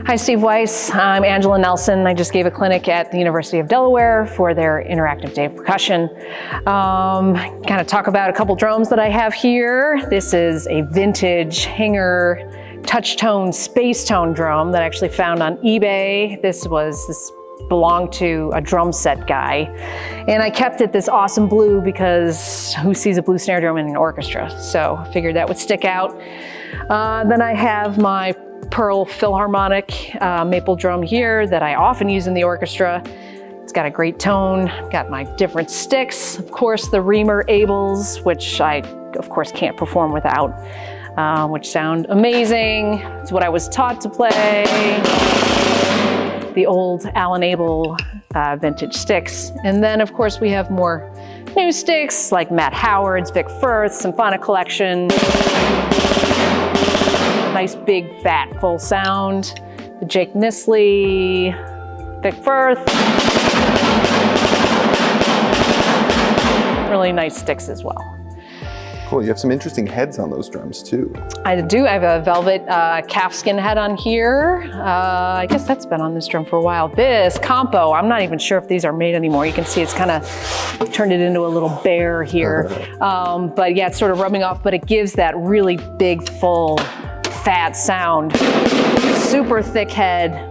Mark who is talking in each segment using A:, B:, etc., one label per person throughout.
A: Hi, Steve Weiss. I'm Angela Nelson. I just gave a clinic at the University of Delaware for their interactive day of percussion. Kind of talk about a couple drums that I have here. This is a vintage hanger touch tone space tone drum that I actually found on eBay. This belonged to a drum set guy. And I kept it this awesome blue because who sees a blue snare drum in an orchestra? So I figured that would stick out. Then I have my Pearl Philharmonic maple drum here that I often use in the orchestra. It's got a great tone, got my different sticks, of course the Reamer Abels, which I of course can't perform without, which sound amazing. It's what I was taught to play. The old Alan Abel vintage sticks. And then of course we have more new sticks like Matt Howard's Vic Firth Symphonic Collection. Nice big fat full sound. The Jake Nisley, Vic Firth. Really nice sticks as well.
B: Cool, you have some interesting heads on those drums too.
A: I do, I have a velvet calfskin head on here. I guess that's been on this drum for a while. This Compo, I'm not even sure if these are made anymore. You can see it's kind of turned it into a little bear here. But yeah, it's sort of rubbing off, but it gives that really big, full, fat sound. Super thick head.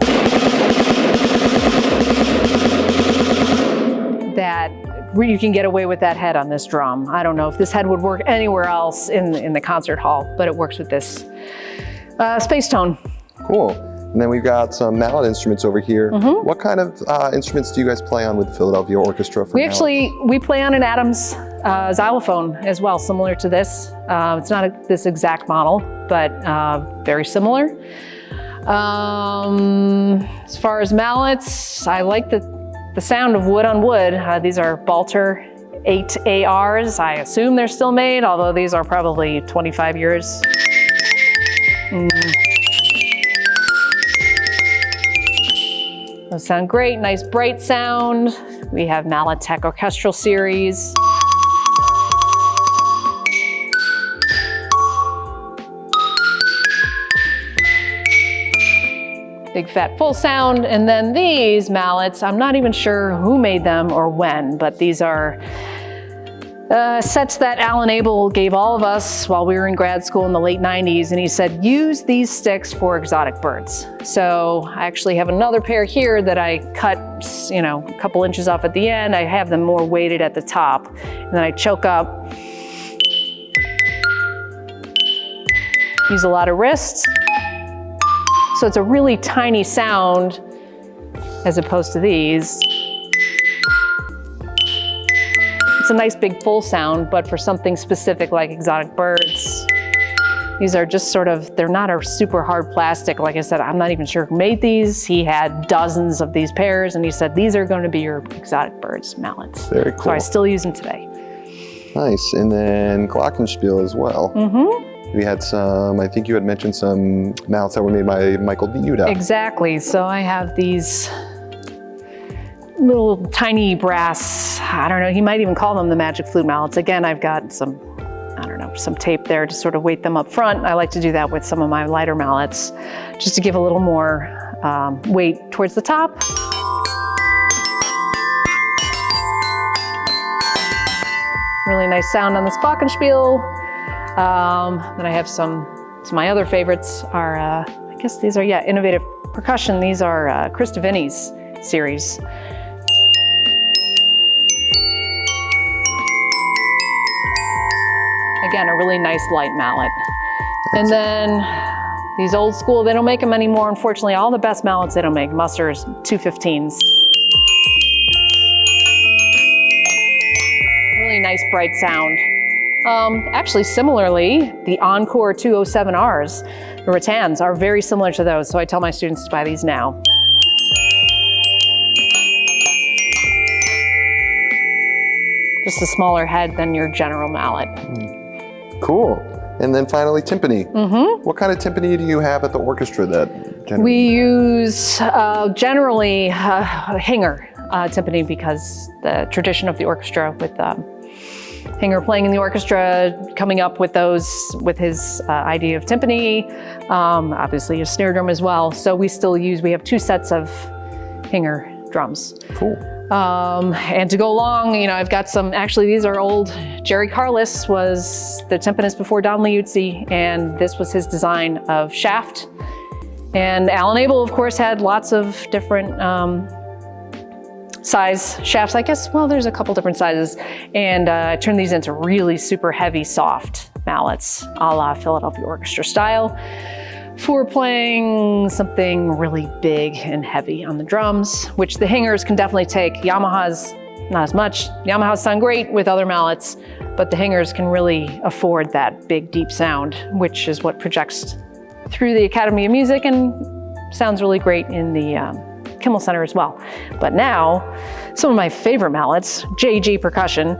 A: That you can get away with that head on this drum. I don't know if this head would work anywhere else in the concert hall, but it works with this space tone.
B: Cool. And then we've got some mallet instruments over here. What kind of instruments do you guys play on with the Philadelphia Orchestra for
A: We play on an Adams xylophone as well, similar to this. It's not this exact model, but very similar. As far as mallets, I like the sound of wood on wood. These are Balter 8ARs. I assume they're still made, although these are probably 25 years. Those sound great, nice bright sound. We have Mallet Tech Orchestral Series. Big fat full sound. And then these mallets, I'm not even sure who made them or when, but these are sets that Alan Abel gave all of us while we were in grad school in the late 90s. And he said, use these sticks for exotic birds. So I actually have another pair here that I cut, a couple inches off at the end. I have them more weighted at the top. And then I choke up. Use a lot of wrists. So it's a really tiny sound as opposed to these. It's a nice big full sound, but for something specific like exotic birds, these are just they're not a super hard plastic. Like I said, I'm not even sure who made these. He had dozens of these pairs and he said, these are going to be your exotic birds mallets.
B: Very cool.
A: So I still use them today.
B: Nice, and then Glockenspiel as well. We had some, I think you had mentioned some mallets that were made by Michael Diuda.
A: Exactly, so I have these little tiny brass, I don't know, he might even call them the magic flute mallets. Again, I've got some tape there to sort of weight them up front. I like to do that with some of my lighter mallets, just to give a little more weight towards the top. Really nice sound on this Glockenspiel. Then I have my other favorites are, I guess these are, Innovative Percussion. These are Chris Davini's series. Again, a really nice light mallet. And then these old school, they don't make them anymore. Unfortunately, all the best mallets they don't make, Musser's 215s. Really nice bright sound. Actually, similarly, the Encore 207Rs, the Rattans, are very similar to those, so I tell my students to buy these now. Just a smaller head than your general mallet.
B: Cool. And then finally, timpani. What kind of timpani do you have at the orchestra that generally?
A: We use generally hanger timpani because the tradition of the orchestra with Hinger playing in the orchestra, coming up with those, with his idea of timpani, obviously a snare drum as well. So we have 2 sets of Hinger drums.
B: Cool.
A: And to go along, I've got some, actually these are old. Jerry Carlis was the timpanist before Don Liuzzi, and this was his design of shaft. And Alan Abel, of course, had lots of different size shafts, I guess. Well, there's a couple different sizes. And I turned these into really super heavy, soft mallets, a la Philadelphia Orchestra style, for playing something really big and heavy on the drums, which the Hingers can definitely take. Yamahas, not as much. Yamahas sound great with other mallets, but the Hingers can really afford that big, deep sound, which is what projects through the Academy of Music and sounds really great in the Kimmel Center as well. But now, some of my favorite mallets, JG Percussion.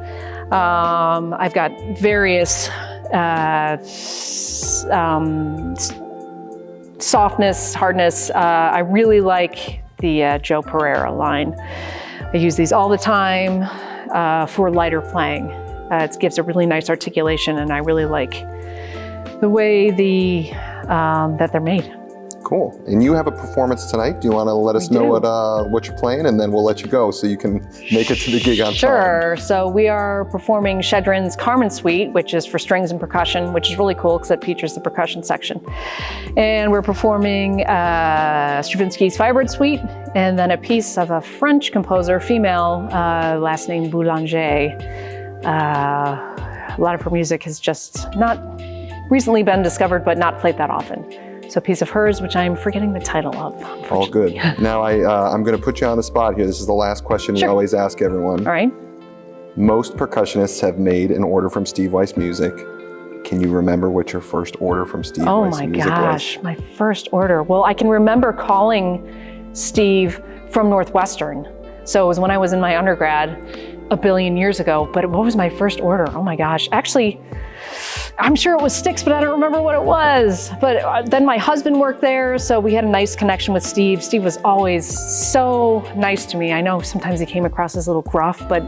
A: I've got various softness, hardness. I really like the Joe Pereira line. I use these all the time for lighter playing. It gives a really nice articulation, and I really like the way that they're made.
B: Cool. And you have a performance tonight. Do you want to let us know what you're playing, and then we'll let you go so you can make it to the gig on time?
A: Sure. So we are performing Shedrin's Carmen Suite, which is for strings and percussion, which is really cool because it features the percussion section. And we're performing Stravinsky's Firebird Suite, and then a piece of a French composer, female, last name Boulanger. A lot of her music has just not recently been discovered, but not played that often. So a piece of hers, which I'm forgetting the title of.
B: All good. Now I'm going to put you on the spot here. This is the last question we always ask everyone.
A: All right.
B: Most percussionists have made an order from Steve Weiss Music. Can you remember what your first order from Steve Weiss Music was? Oh my gosh, my first order. Well, I can remember calling Steve from Northwestern. So it was when I was in my undergrad a billion years ago. But what was my first order? Oh my gosh. Actually, I'm sure it was Styx, but I don't remember what it was. But then my husband worked there, so we had a nice connection with Steve. Steve was always so nice to me. I know sometimes he came across as a little gruff, but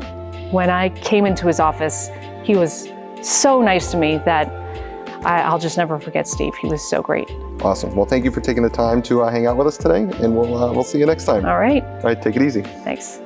B: when I came into his office, he was so nice to me that I'll just never forget Steve. He was so great. Awesome. Well, thank you for taking the time to hang out with us today, and we'll see you next time.
A: All right.
B: All right, take it easy.
A: Thanks.